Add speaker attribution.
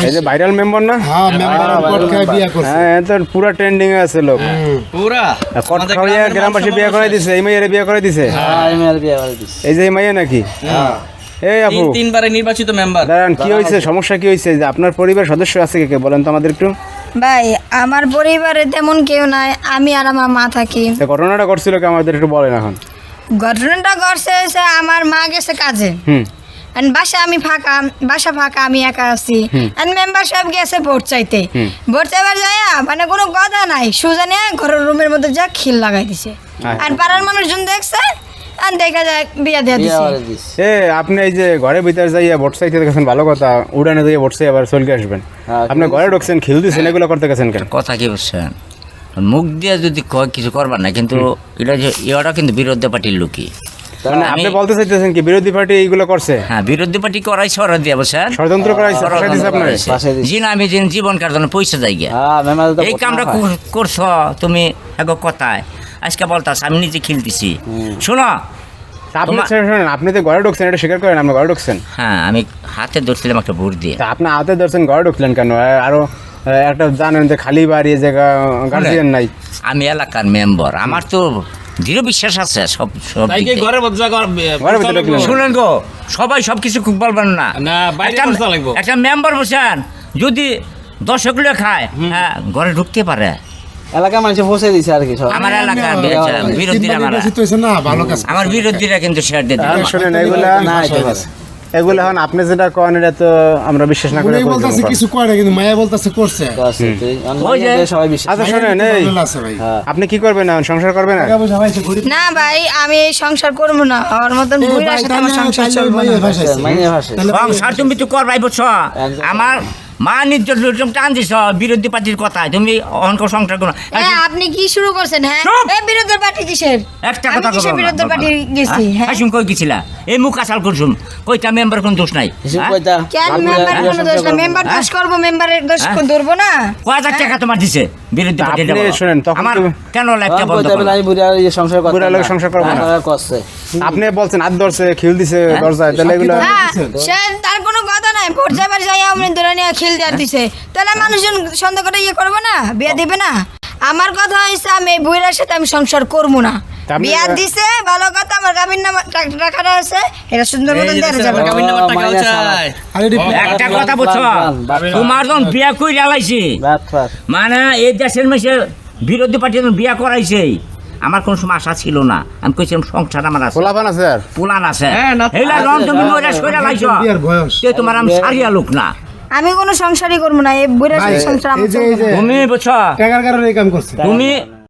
Speaker 1: এই যে viral member না?
Speaker 2: হ্যাঁ মেম্বার কোট খায় বিয়া করছে।
Speaker 1: হ্যাঁ তো পুরা ট্রেন্ডিং এ আছে লোক।
Speaker 3: পুরা
Speaker 1: কোট খাওয়া গ্রামবাসী বিয়ে করে দিছে, এই মাইয়ারে বিয়ে করে দিছে।
Speaker 3: হ্যাঁ মেয়ের বিয়ে করে দিছে।
Speaker 1: এই যে এই মাইয়া নাকি? এই আপু
Speaker 3: তিনবারে নির্বাচিত মেম্বার।
Speaker 1: দাঁড়ান, কি হয়েছে, সমস্যা কি হয়েছে? যে আপনার পরিবার সদস্য আছে কে কে বলেন তো আমাদের একটু।
Speaker 4: ভাই আমার পরিবারে তেমন কেউ নাই, আমি আর আমার মা থাকি।
Speaker 1: তো ঘটনাটা ঘটছিল কি আমাদের একটু বলেন এখন।
Speaker 4: ঘটনাটা ঘটছে হচ্ছে আমার মা গেছে কাজে, আর বাসা ফাঁকা, আমি একা আছি। আর মেম্বার সাহেব গেছে ভোট চাইতে, ভোট চাইবার যায় মানে কোনো কথা নাই, সোজা নিয়ে ঘরের রুমের মধ্যে যা খিল লাগাই দিছে। আর পাড়ার মানুষজন দেখছে আর দেখা যায় বিয়া দিয়ে দিছে।
Speaker 1: এ আপনি এই যে ঘরের ভিতরে যাইয়া ভোট চাইতে গেছেন ভালো কথা, উড়ানে দিয়ে ভোট চাই আবার চলকে আসবেন। আপনি ঘরে ঢুকছেন, খিল দিচ্ছেন, এগুলো করতে গেছেন কেন?
Speaker 5: কথা কি বলছেন, মুখ দিয়ে যদি কয় কিছু করবার না, কিন্তু এটা যে ইয়েটা কিন্তু বিরোধী পার্টির লোকই।
Speaker 1: মানে আপনি বলতে চাইতেছেন কি বিরোধী পার্টি এইগুলো করছে?
Speaker 5: হ্যাঁ, বিরোধী পার্টি করাই সরা দিয়ে বলছেন,
Speaker 1: ষড়যন্ত্র করাইছে, ফাঁসাই দিছে আপনার।
Speaker 5: জি না, আমি যেন জীবন কার জন্য পয়সা যাই গিয়া এই কামটা করছ তুমি এক কথায় আজকে বলতাস আমি নিজে খেলতেছি। শোনো
Speaker 1: আপনি শোনেন, আপনি তো ঘরে ঢুকছেন, এটা স্বীকার করেন আপনি ঘরে ঢুকছেন।
Speaker 5: হ্যাঁ, আমি হাতে ধরছিলাম একটা ভোট দিয়ে।
Speaker 1: তা আপনি হাতে ধরছেন, ঘরে ঢুকলেন কেন? আরো একটা জানেন যে খালি বাড়ি জায়গা গার্জিয়ান নাই।
Speaker 5: আমি এলাকার মেম্বার, আমার তো দৃঢ় বিশ্বাস আছে সব সব দিক দিয়ে।
Speaker 3: ঘরে বদলা
Speaker 1: ঘরের ভিতরে ঢুকলেন।
Speaker 5: শুনেন গো, সবাই সব কিছু খুব বলবেন না।
Speaker 3: না, বাইরে বসা লাগবো।
Speaker 5: একটা মেম্বার বসেন যদি 10 গুলো খায়, হ্যাঁ ঘরে ঢুকতে পারে।
Speaker 6: এলাকার মানুষ পৌঁছে দিছে আর কি সব।
Speaker 5: আমার এলাকার বিরোধীরা আমার বিরোধীরা কিন্তু শেয়ার দিয়ে দিবে।
Speaker 1: শোনেন এগুলা
Speaker 6: না ঠিক আছে।
Speaker 1: এগুলো এখন আপনি যেটা করেন এটা তো আমরা বিশ্বাস না করে
Speaker 2: উনি বলতাছে কিছু করে না, কিন্তু মায়া বলতাছে করছে।
Speaker 6: আছে, তুই
Speaker 5: ওই যে-
Speaker 6: অনলাইনে সবাই বিশ্বাস।
Speaker 1: আচ্ছা শোনেন, এই
Speaker 2: আছে ভাই।
Speaker 1: আপনি কি করবেন এখন? সংসার করবেন না?
Speaker 2: টাকা পয়সা পাইছে গরিব।
Speaker 4: না ভাই আমি এই সংসার করবো না, আমার মতন
Speaker 2: এই
Speaker 4: বুড়ার
Speaker 2: ভাই,
Speaker 4: সাথে আমার
Speaker 2: তাইলে-
Speaker 4: সংসার
Speaker 2: তাইলে
Speaker 4: চলবে
Speaker 2: মাইয়া
Speaker 4: না।
Speaker 2: ভাসাইছে।
Speaker 6: মাইনে ভাসে।
Speaker 5: সংসার তুমি তো করবাই বুঝছো। আমার মা নিজের লোকজন টান দিছ বিরোধী পার্টির কথায়, তুমি অঙ্ক সংসার করো।
Speaker 4: হ্যাঁ আপনি কি শুরু করছেন? হ্যাঁ
Speaker 5: চুপ!
Speaker 4: এই বিরোধী পার্টি কিসের?
Speaker 5: একটা
Speaker 4: আমি
Speaker 5: কথা
Speaker 4: কিসের
Speaker 5: কইবো না,
Speaker 4: বিরোধী
Speaker 5: বাবা।
Speaker 4: পার্টি গেছি? হ্যাঁ
Speaker 5: আসুন কই গেছিলা? এই মুখ আসাল করছুম, কইটা মেম্বার কোন দোষ নাই।
Speaker 6: কিছু
Speaker 5: হ্যাঁ?
Speaker 6: কইতা।
Speaker 4: কেন
Speaker 6: আপনি
Speaker 4: মেম্বার
Speaker 6: বিয়া
Speaker 4: কোনো দোষ না?
Speaker 6: সংসার
Speaker 4: মেম্বার
Speaker 6: করবেন।
Speaker 4: দোষ করবো, মেম্বারের দোষ
Speaker 5: হ্যাঁ?
Speaker 4: ধরবো না?
Speaker 5: কয় হাজার টাকা তোমার দিছে বিরোধী
Speaker 1: তা
Speaker 5: পার্টি?
Speaker 1: আপনি শোনেন, তখন
Speaker 5: আমার
Speaker 1: তো-
Speaker 5: কেন লাইটটা
Speaker 6: তখন
Speaker 5: বন্ধ
Speaker 6: কইতা বলে
Speaker 5: করলা?
Speaker 6: আমি বুড়া এই সংসার করতে
Speaker 1: বুড়া লোক সংসার করবো না।
Speaker 6: করছে।
Speaker 1: আপনি বলছেন হাত ধরছে, খিল দিছে দরজায়, তাহলে এগুলো
Speaker 4: হ্যাঁ সে তার কোনো কথা নাই, ভোট যাবার যাই আপনি ধরে নিয়ে খিল দেওয়ার দিছে, তাহলে মানুষজন সন্দেহ করে ইয়ে করবো না, বিয়া দিবে না? আমার কথা হয়েছে আমি এই বুড়ার সাথে আমি সংসার করবো না।
Speaker 1: তা আপনি-
Speaker 4: বিয়া দিছে ভালো কথা, আমার গাভীর নাম টাকাটা আছে, এটা সুন্দর মতন দেওয়া যাবে।
Speaker 3: গাবিন নাম্বার টাকাও
Speaker 6: মাইনাস
Speaker 3: চাই।
Speaker 2: আরে রে,
Speaker 5: একটা কথা বুঝছো, তোমার যখন বিয়া কইরা লাইছি,
Speaker 6: বাদ ফাদ।
Speaker 5: মানে এই দেশের মেসে বিরোধী পার্টি যখন বিয়া করাইছে, আমার কোনো সময় আশা ছিল না। আমি কইছিলাম সংসার আমার আছে,
Speaker 1: খোলাপান আছে আর
Speaker 5: পুলান আছে,
Speaker 3: হ্যাঁ, না-
Speaker 5: এইলা রং তুমি নৈরাশ কইরা লাইছো,
Speaker 2: বিয়ার বয়স।
Speaker 5: তে তোমার আমি সারিয়া লোক না।
Speaker 4: আমি কোনো সংসারই করবো না, এই বুড়ার সাথে সংসার আমার
Speaker 2: এই যে
Speaker 4: চলবে না।
Speaker 5: তুমি বুঝছো,
Speaker 2: টাকার কারণে এই কাম করছে।
Speaker 5: তুমি